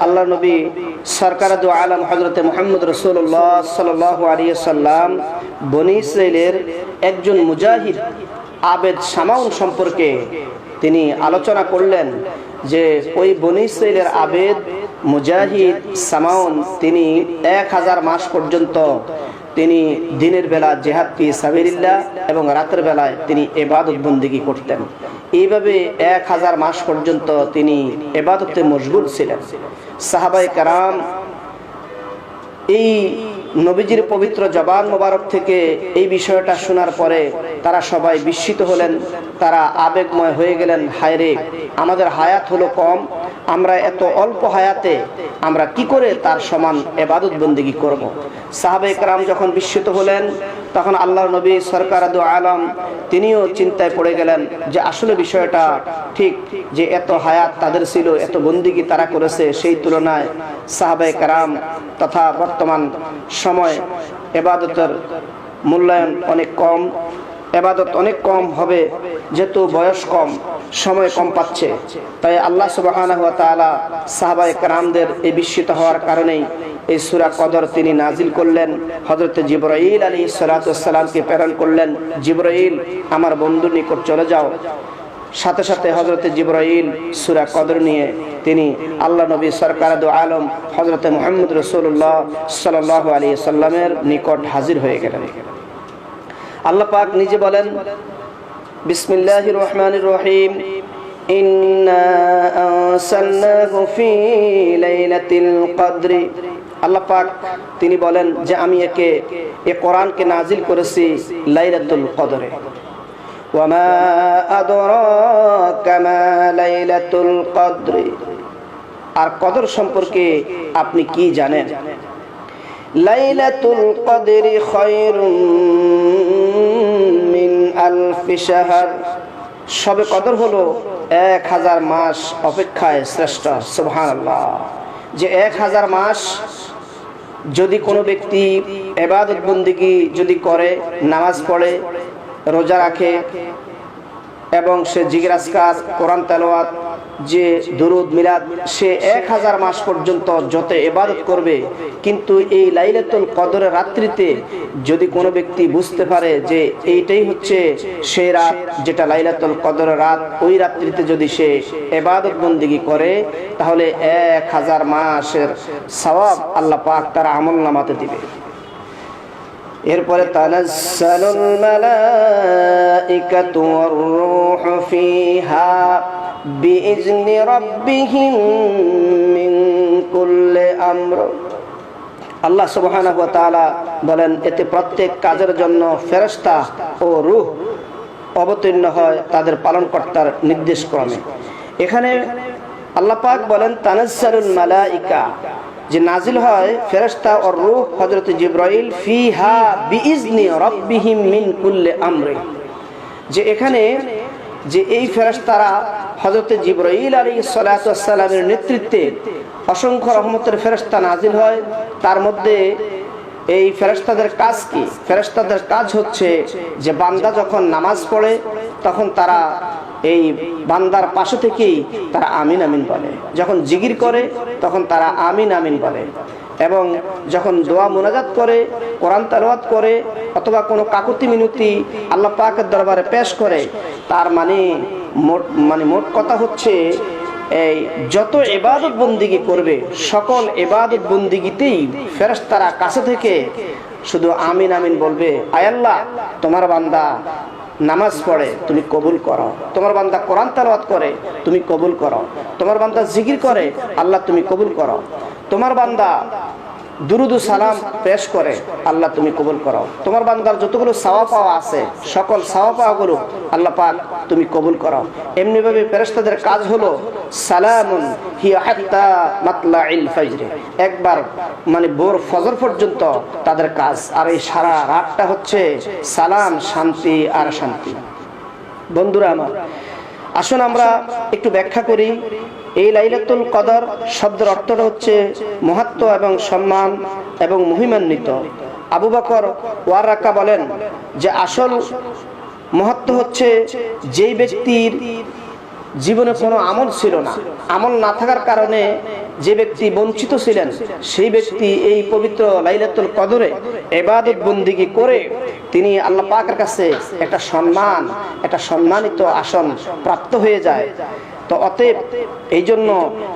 আল্লাহ নবী সরকার দু আলম হযরত মুহাম্মদ রাসূলুল্লাহ সাল্লাল্লাহু আলাইহি সাল্লাম বনী ইসরাইলের একজন মুজাহিদ আবেদ শামাউন সম্পর্কে তিনি আলোচনা করলেন যে ওই বনী ইসরাইলের আবেদ মুজাহিদ শামাউন তিনি 1000 মাস পর্যন্ত তিনি দিনের বেলা জিহাদ ফি সাবিলিল্লাহ এবং রাতের বেলায় তিনি ইবাদত বন্দেগী করতেন। এইভাবে 1000 মাস পর্যন্ত তিনি ইবাদতে মশগুল ছিলেন। সাহাবায়ে কেরাম এই নবীজির পবিত্র জবান মোবারক থেকে এই বিষয়টা শোনার পরে তারা সবাই বিস্মিত হলেন, তারা আবেগময় হয়ে গেলেন। হায়রে, আমাদের হায়াত হলো কম, আমরা এত অল্প হায়াতে আমরা কি করে তার সমান ইবাদত বন্দেগী করব। সাহাবায়ে কেরাম যখন বিস্মিত হলেন তখন আল্লাহর নবী সরকার দু আলম তিনিও চিন্তায় পড়ে গেলেন যে আসলে বিষয়টা ঠিক, যে এত হায়াত তাদের ছিল, এত বন্দেগী তারা করেছে, সেই তুলনায় সাহাবায়ে কেরাম তথা বর্তমান সময় ইবাদতের মূল্যায়ন অনেক কম, ইবাদত অনেক কম হবে, যেহেতু বয়স কম, সময় কম পাচ্ছে। তাই আল্লাহ সুবহানাহু ওয়া তাআলা সাহাবায়ে কেরামদের এই বিস্মিত হওয়ার কারণেই এই সূরা কদর তিনি নাজিল করলেন। হযরত জিবরাইল আলাইহিস সালাতু ওয়াস সালামকে প্রেরণ করলেন, জিবরাইল আমার বন্ধুর নিকট চলে যাও। সাথে সাথে হযরত জিবরাইল সূরা কদর নিয়ে তিনি আল্লাহ নবী সরকার দু আলম হযরত মুহাম্মদ রাসূলুল্লাহ সাল্লাল্লাহু আলাইহি সাল্লামের নিকট হাজির হয়ে গেলেন। আল্লাহ পাক নিজে বলেন, বিসমিল্লাহির রহমানির রহিম, ইন্না আরসালনাহু ফি লাইলাতিল কদরি। আল্লাহ পাক তিনি বলেন যে আমি এ কোরআনকে নাজিল করেছি লাইলাতুল কদরে। ওয়া মা আদরাকা মা লাইলাতুল কদরি, আর কদর সম্পর্কে আপনি কি জানেন? লাইলাতুল কদরি খায়রুম মিন আলফি শাহর, শবে কদর হলো 1000 মাস অপেক্ষায় শ্রেষ্ঠ। সুবহানাল্লাহ, যে 1000 মাস যদি কোনো ব্যক্তি ইবাদত বন্দেগী যদি করে, নামাজ পড়ে, রোজা রাখে এবং সে জিকির আজকার, কোরআন তেলাওয়াত, যে দুরুদ মিলাদ, সে 1000 মাস পর্যন্ত যত ইবাদত করবে, কিন্তু এই লাইলাতুল কদরের রাত্রিতে যদি কোনো ব্যক্তি বুঝতে পারে যে এইটাই হচ্ছে সেই রাত যেটা লাইলাতুল কদরের রাত, ওই রাত্রিতে যদি সে ইবাদত বন্দেগী করে তাহলে 1000 মাসের সওয়াব আল্লাহ পাক তার আমলনামাতে দিবে। এরপরে তানাজ্জালুল মালাইকাতু ওয়ার রূহু ফিহা বিইজনি রাব্বিহিম মিন কুল্লি আমর। আল্লাহ সুবহানাহু ওয়া তাআলা বলেন এতে প্রত্যেক কাজের জন্য ফেরেশতা ও রূহ অবতীর্ণ হয় তাদের পালনকর্তার নির্দেশ ক্রমে। এখানে আল্লাহ পাক বলেন তানাজ্জালুল মালাইকা, যে নাজিল হয় ফেরেশতা ও রূহ হযরত জিবরাইল ফিহা বিইজনি রাব্বিহিম মিন কুল্লি আমর, যে এখানে যে এই ফেরেশতারা হযরত জিবরাইল আলাইহিস সালাতু ওয়াস সালামের নেতৃত্বে অসংখ্য রহমতের ফেরেশতা নাজিল হয়। তার মধ্যে এই ফেরেশতাদের কাজ কি? ফেরেশতাদের কাজ হচ্ছে যে বান্দা যখন নামাজ পড়ে তখন তারা এই বান্দার পাশে থেকেই তারা আমিন আমিন বলে, যখন জিকির করে তখন তারা আমিন আমিন বলে, এবং যখন দোয়া মুনাজাত করে, কোরআন তেলাওয়াত করে অথবা কোনো কাকুতি মিনতি আল্লাহ পাকের দরবারে পেশ করে, তার মোট কথা হচ্ছে এই যত ইবাদত বন্দেগী করবে সকল ইবাদত বন্দেগীতেই ফেরেশতারা কাছে থেকে শুধু আমিন আমিন বলবে, আয় আল্লাহ তোমার বান্দা নামাজ পড়ে তুমি কবুল করো, তোমার বান্দা কোরআন তেলাওয়াত করে তুমি কবুল করো, তোমার বান্দা জিকির করে আল্লাহ তুমি কবুল করো, তোমার বান্দা দুরুদ ও সালাম পেশ করে আল্লাহ তুমি কবুল করো, তোমার বান্দার যতগুলো সাওয়া পাওয়া আছে সকল সাওয়া পাওয়াগুলো আল্লাহ পাক তুমি কবুল করো। এমনিভাবে ফেরেশতাদের কাজ হলো সালামুন হিয়া হাত্তা মাতলাইল ফাজর, একবার ভোর ফজর পর্যন্ত তাদের কাজ, আর এই সারা রাতটা হচ্ছে সালাম, শান্তি আর শান্তি। বন্ধুরা আমার, আসুন আমরা একটু ব্যাখ্যা করি। এই লাইলাতুল কদর শব্দের অর্থটা হচ্ছে মহত্ব এবং সম্মান এবং মহিমান্বিত। আবু বকর ওয়ারাকা বলেন যে আসল মহত্ব হচ্ছে যেই ব্যক্তির জীবনে কোনো আমল ছিল না, আমল না থাকার কারণে যে ব্যক্তি বঞ্চিত ছিলেন সেই ব্যক্তি এই পবিত্র লাইলাতুল কদরে ইবাদত বন্দেগী করে তিনি আল্লাহ পাকের কাছে একটা সম্মানিত আসন প্রাপ্ত হয়ে যায়। তো অতএব এই জন্য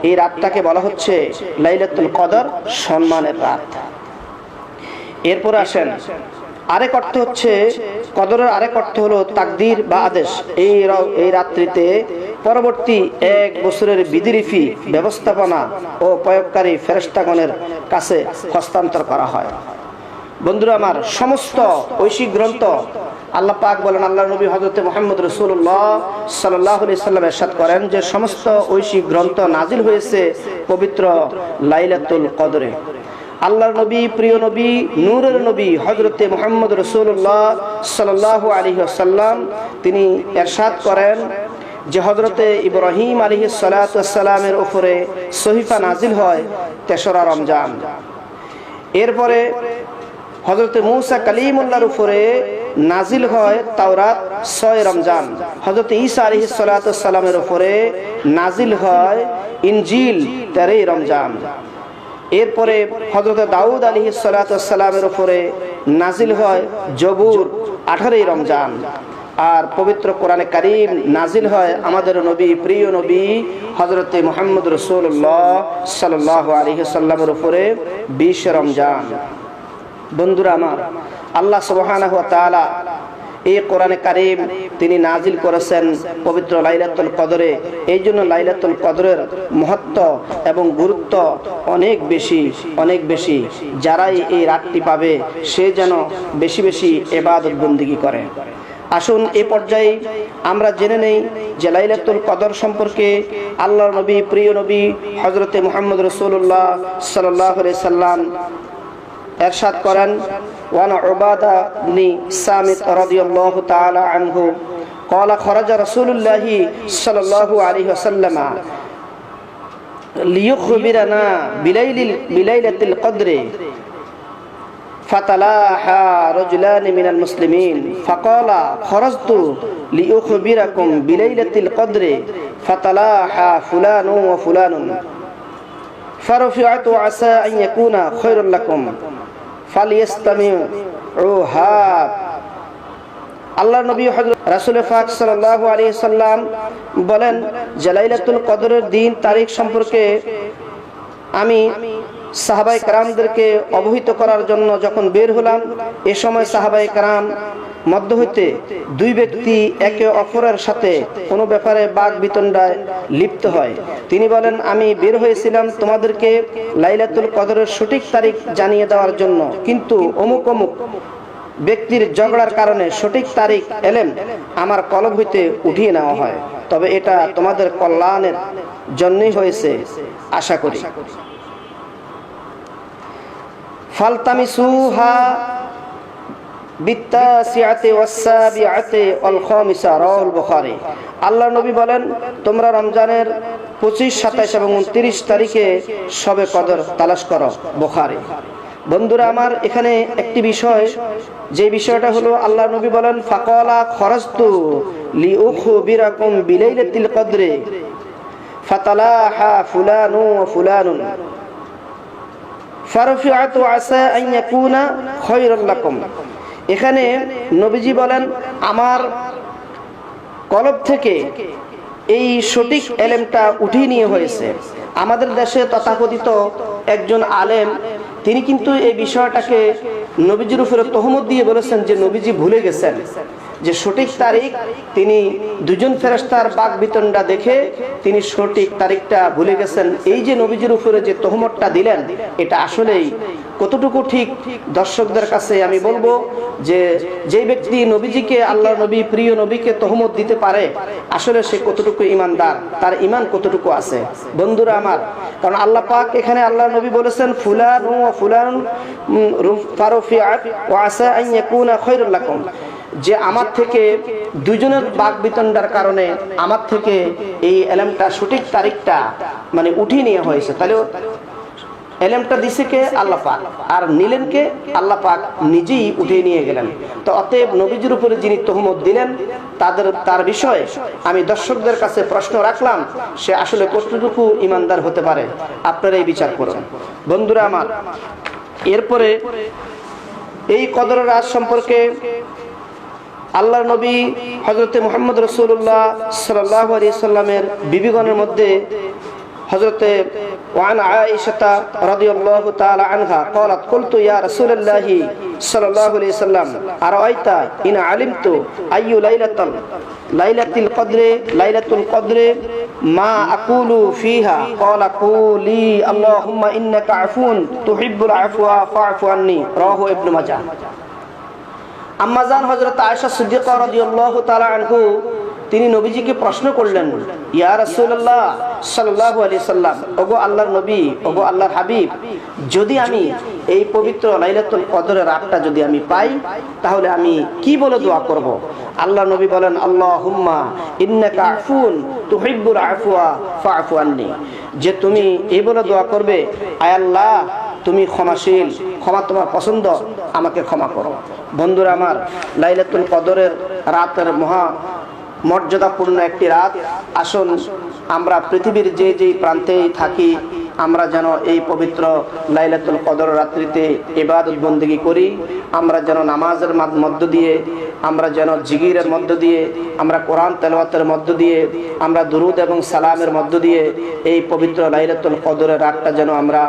এই রাতটাকে বলা হচ্ছে লাইলাতুল কদর, সম্মানের রাত। এরপর আসেন আরেক অর্থ হচ্ছে কদরের আরেক অর্থ হলো তাকদীর বা আদেশ। এই রাত্রিতে পরবর্তী 1 বছরের বিধিরিফি ব্যবস্থাপনা ও প্রয়োগকারী ফেরেশতাগণের কাছে হস্তান্তর করা হয়। বন্ধুরা আমার, সমস্ত ঐশিক গ্রন্থ আল্লাহ পাক বলেন, আল্লাহ নবী হযরত মুহাম্মদ রাসূলুল্লাহ সাল্লাল্লাহু আলাইহি সাল্লাম ইরশাদ করেন যে সমস্ত ঐশিক গ্রন্থ নাজিল হয়েছে পবিত্র লাইলাতুল কদরে। আল্লাহর নবী, প্রিয় নবী, নূরের নবী হযরত মুহাম্মদ রাসূলুল্লাহ সাল্লাল্লাহু আলাইহি ওয়াসাল্লাম তিনি ইরশাদ করেন যে হযরতে ইব্রাহিম আলাইহিস সালাতু ওয়াস সালামের উপরে সহিফা নাজিল হয় 3রা রমজান। এরপরে হযরতে মূসা কালিমুল্লাহর উপরে নাজিল হয় তাওরাত 6 রমজান। হযরতে ঈসা আলাইহিস সালাতু ওয়াস সালামের উপরে নাজিল হয় ইনজিল 13 রমজান। এরপরে হযরত দাউদ আলাইহিস সালাতু ওয়াস সালামের উপরে নাজিল হয় জবুর 18 রমজান। আর পবিত্র কোরআনে কারীম নাজিল হয় আমাদের নবী, প্রিয় নবী হযরতে মুহাম্মদ রাসূলুল্লাহ সাল্লাল্লাহু আলাইহি সাল্লামের উপরে 20 রমজান। বন্ধুরা আমার, আল্লাহ সুবহানাহু ওয়া তাআলা এই কোরআনে কারীম তিনি নাজিল করেছেন পবিত্র লাইলাতুল কদরে। এই জন্য লাইলাতুল কদরের মহত্ব এবং গুরুত্ব অনেক বেশি। যারাই এই রাতটি পাবে সে যেন বেশি বেশি ইবাদত বন্দেগী করে। আসুন এই পর্যায়ে আমরা জেনে নেই যে লাইলাতুল কদর সম্পর্কে আল্লাহর নবী, প্রিয় নবী হযরতে মুহাম্মদ রাসূলুল্লাহ সাল্লাল্লাহু আলাইহি সাল্লাম ইরশাদ করেন, ওয়ান উবাদা ইবনে সামিত রাদিয়াল্লাহু তাআলা আনহু قال خرج رسول الله صلى الله عليه وسلم ليخبرنا بليلة القدر فتلاحى رجلان من المسلمين فقال خرجت لأخبركم بليلة القدر فتلاحى فلان وفلان فرفعت عسى أن يكون خير لكم فليستمعوها। আল্লাহ নবী হযরত রাসূল পাক সাল্লাল্লাহু আলাইহি সাল্লাম বলেন যে লাইলাতুল কদরের দিন তারিখ সম্পর্কে আমি সাহাবায়ে কেরামদেরকে অবহিত করার জন্য যখন বের হলাম, এ সময় সাহাবায়ে কেরাম মধ্য হইতে 2 ব্যক্তি একে অপরের সাথে কোনো ব্যাপারে বাক বিতণ্ডায় লিপ্ত হয়। তিনি বলেন, আমি বের হয়েছিলাম তোমাদেরকে লাইলাতুল কদরের সঠিক তারিখ জানিয়ে দেওয়ার জন্য, কিন্তু অমুক ব্যক্তির ঝগড়ার কারণে সঠিক তারিখ এলেম আমার কলব হইতে উঠিয়ে নেওয়া হয়। তবে এটা তোমাদের কল্যাণের জন্যই হয়েছে আশা করি। ফালতামিসুহা বিত্তাসিআতি ওয়াসসাবিআতি ওয়াল খামিসা রাওয়াহুল বুখারী। আল্লাহর নবী বলেন, তোমরা রমজানের 25, 27 এবং 29 তারিখে শবে কদর তালাশ করো, বুখারী। বন্ধুরা আমার, এখানে একটি বিষয়, যে বিষয়টা হলো আল্লাহর নবী বলেন, ফাকালা খরাজতু লিউখবিরাকুম বিলাইলাতিল কদরি ফাতালাহা ফুলানু ওয়া ফুলানুন ফারফিআতু আসা আন ইয়াকুনা খায়রাল লাকুম। এখানে নবীজি বলেন, আমার কলব থেকে এই সঠিক এলেমটা উঠিয়ে নিয়ে হয়েছে। আমাদের দেশে তথাকথিত একজন আলেম তিনি কিন্তু এই বিষয়টাকে নবীজির উপরে তহমত দিয়ে বলেছেন যে নবীজি ভুলে গেছেন যে সঠিক তারিখ, তিনি 2জন ফেরেশতার বাক বিতণ্ডা দেখে তিনি সঠিক তারিখটা ভুলে গেছেন। এই যে নবীজির উপরে যে তহমতটা দিলেন, এটা আসলেই কতটুকু ঠিক দর্শকদের কাছে আমি বলবো যে যেই ব্যক্তি নবীজিকে, আল্লাহর নবী, প্রিয় নবীকে তহমত দিতে পারে, আসলে সে কতটুকু ঈমানদার, তার ঈমান কতটুকু আছে। বন্ধুরা আমার, কারণ আল্লাহ পাক এখানে আল্লাহর নবী বলেছেন, ফুলান ওয়া ফুলান ফারফিআত ওয়া আসা আন ইয়াকুনা খায়রুল লাকুম, যে আমার থেকে 2জনের বাক বিতণ্ডার কারণে আমার থেকে এই এলেমটা, সঠিক তারিখটা মানে উঠিয়ে নেওয়া হয়েছে। তাহলে এলেমটা দিছে কে? আল্লাহ পাক। আর নিলেন কে? আল্লাহ পাক নিজেই উঠিয়ে নিয়ে গেলেন। তো অতএব নবীজির উপরে যিনি তহমত দিলেন তার বিষয়ে আমি দর্শকদের কাছে প্রশ্ন রাখলাম, সে আসলে কতটুকু ইমানদার হতে পারে? আপনারা এই বিচার করুন বন্ধুরা আমার। এরপরে এই কদরের রাত সম্পর্কে আল্লাহর নবী হযরতে মুহাম্মদ রাসূলুল্লাহ সাল্লাল্লাহু আলাইহি সাল্লামের বিবিগণের মধ্যে হযরতে ওয়ান আয়েশা রাদিয়াল্লাহু তাআলা আনহা قالت قلت يا رسول الله صلى الله عليه وسلم أرأيت إن علمت أي ليلة القدر ما أقول فيها قال قولي اللهم إنك عفو تحب العفو فاعف عني رواه ابن ماجه। আম্মাজান হযরত আয়েশা সিদ্দিকা রাদিয়াল্লাহু তাআলা আনহু তিনি নবীজিকে প্রশ্ন করলেন, ইয়া রাসূলুল্লাহ সাল্লাল্লাহু আলাইহি সাল্লাম, ওগো আল্লাহর নবী, ওগো আল্লাহর হাবিব, যদি আমি এই পবিত্র লাইলাতুল কদরের রাতটা যদি আমি পাই, তাহলে আমি কি বলে দোয়া করব? আল্লাহর নবী বলেন, আল্লাহুম্মা ইন্নাকা আফুন তুহিব্বুল আফওয়া ফাআফু আন্নী, যে তুমি এই বলে দোয়া করবে, আয় আল্লাহ তুমি ক্ষমাশীল, ক্ষমা তোমার পছন্দ, আমাকে ক্ষমা করো। বন্ধুরা আমার, লাইলাতুল কদরের রাতের মহা মর্যাদাপূর্ণ একটি রাত। আসুন আমরা পৃথিবীর যে প্রান্তেই থাকি, আমরা যেন এই পবিত্র লাইলাতুল কদর রাত্রিতে ইবাদত বন্দেগী করি। আমরা যেন নামাজের মধ্য দিয়ে, আমরা যেন জিকিরের মধ্য দিয়ে, আমরা কোরআন তেলাওয়াতের মধ্য দিয়ে, আমরা দুরুদ এবং সালামের মধ্য দিয়ে এই পবিত্র লাইলাতুল কদরের রাতটা যেন আমরা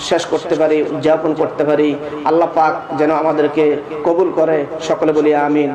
শেষ করতে পারি, উদযাপন করতে পারি। আল্লাহ পাক যেন আমাদেরকে কবুল করে। সকলে বলি আমিন।